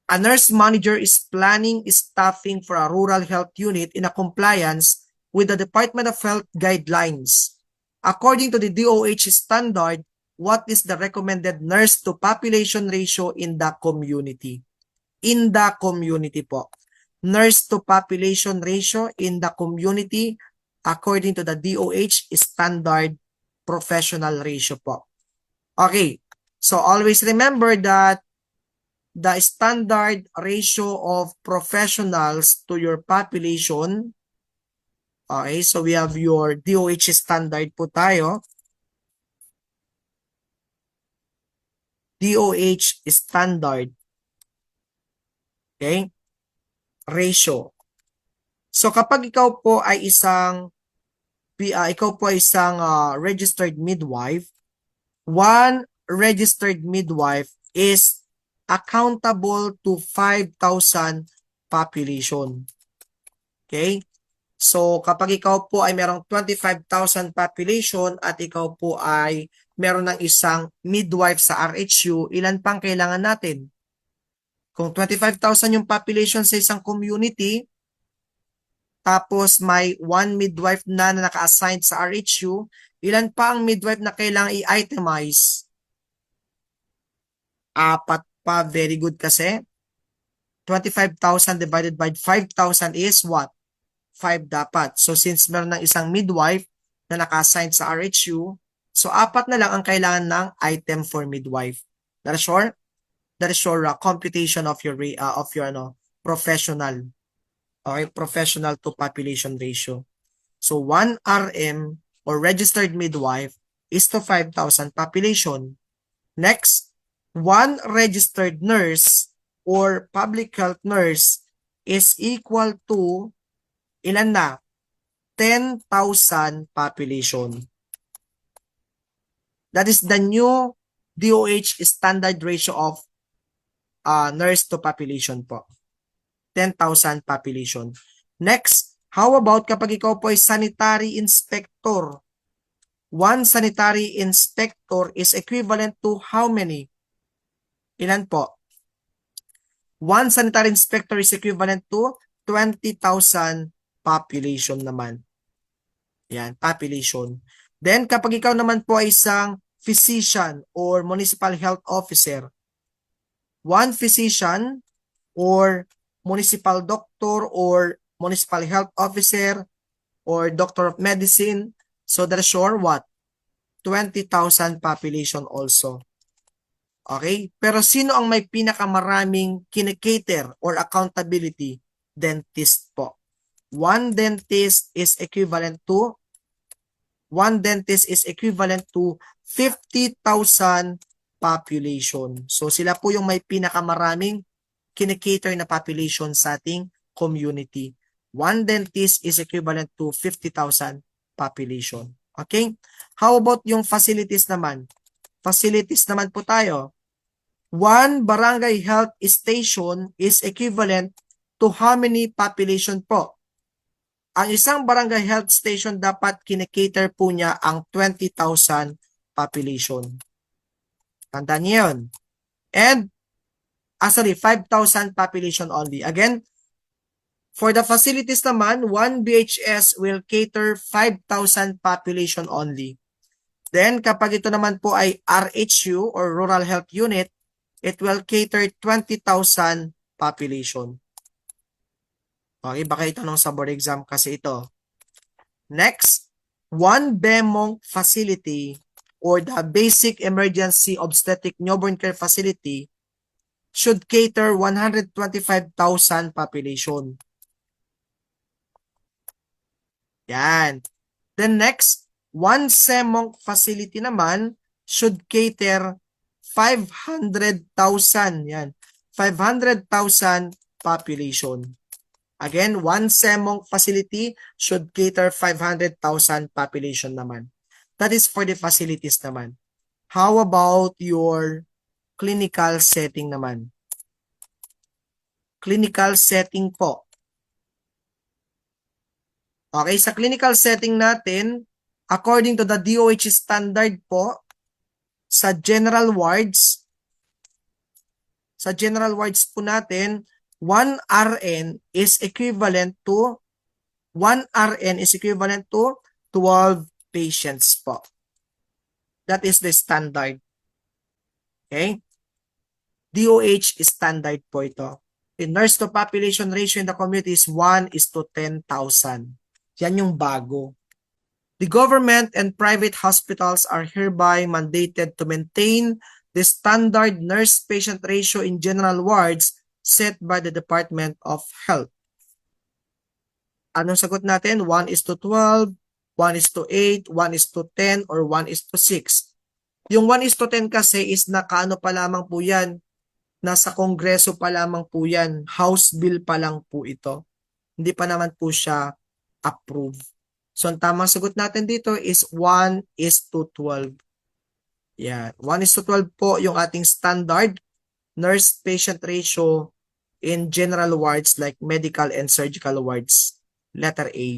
A nurse manager is planning staffing for a rural health unit in a compliance with the Department of Health guidelines. According to the DOH standard, what is the recommended nurse to population ratio in the community? In the community po. Nurse to population ratio in the community according to the DOH standard professional ratio po. Okay. So always remember that the standard ratio of professionals to your population. Okay, so we have your DOH standard po tayo. DOH standard. Okay? Ratio. So kapag ikaw po ay isang registered midwife, one registered midwife is accountable to 5,000 population. Okay? So, kapag ikaw po ay merong 25,000 population at ikaw po ay meron ng isang midwife sa RHU, ilan pang kailangan natin? Kung 25,000 yung population sa isang community, tapos may one midwife na naka-assign sa RHU, ilan pa ang midwife na kailangan i-itemize? 4 pa. Very good kasi. 25,000 divided by 5,000 is what? 5 dapat. So since meron ng isang midwife na naka-assign sa RHU, so 4 na lang ang kailangan ng item for midwife. That is your computation of your professional. Okay, professional to population ratio. So 1 RM or registered midwife is to 5,000 population. Next, 1 registered nurse or public health nurse is equal to ilan na? 10,000 population. That is the new DOH standard ratio of nurse to population po. 10,000 population. Next, how about kapag ikaw po ay sanitary inspector? 1 sanitary inspector is equivalent to how many? Ilan po? 1 sanitary inspector is equivalent to 20,000 population naman. Yan, population. Then, kapag ikaw naman po ay isang physician or municipal health officer, 1 physician or municipal doctor or municipal health officer or doctor of medicine, so that's sure what? 20,000 population also. Okay? Pero sino ang may pinakamaraming kinikater or accountability? Dentist po. 1 dentist is equivalent to 50,000 population. So sila po yung may pinakamaraming kinikater na population sa ating community. 1 dentist is equivalent to 50,000 population. Okay? How about yung facilities naman? Facilities naman po tayo. 1 barangay health station is equivalent to how many population po? Ang isang barangay health station dapat kinikater po niya ang 20,000 population. Tandaan niyo yun. And, 5,000 population only. Again, for the facilities naman, 1 BHS will cater 5,000 population only. Then, kapag ito naman po ay RHU or Rural Health Unit, it will cater 20,000 population. Okay, baka itanong sa board exam kasi ito. Next, 1 BEMONG facility or the Basic Emergency Obstetric Newborn Care Facility should cater 125,000 population. Yan. Then next, 1 SEMONG facility naman should cater 500,000. Yan. 500,000 population. Again, 1 SEMONG facility should cater 500,000 population naman. That is for the facilities naman. How about your clinical setting naman? Clinical setting po. Okay, sa clinical setting natin, according to the DOH standard po, sa general wards, sa general wards po natin, 1 RN is equivalent to 12 patients po. That is the standard. Okay? DOH is standard po ito. The nurse to population ratio in the community is 1:10,000. Yan yung bago. The government and private hospitals are hereby mandated to maintain the standard nurse-patient ratio in general wards set by the Department of Health. Anong sagot natin? 1:12, 1:8, 1:10, or 1:6. Yung 1:10 kasi is nakaano pa lamang po yan. Nasa kongreso pa lamang po yan. House bill pa lang po ito. Hindi pa naman po siya approved. So, ang tamang sagot natin dito is 1:12. Yan. 1:12 po yung ating standard nurse-patient ratio in general wards like medical and surgical wards. Letter A.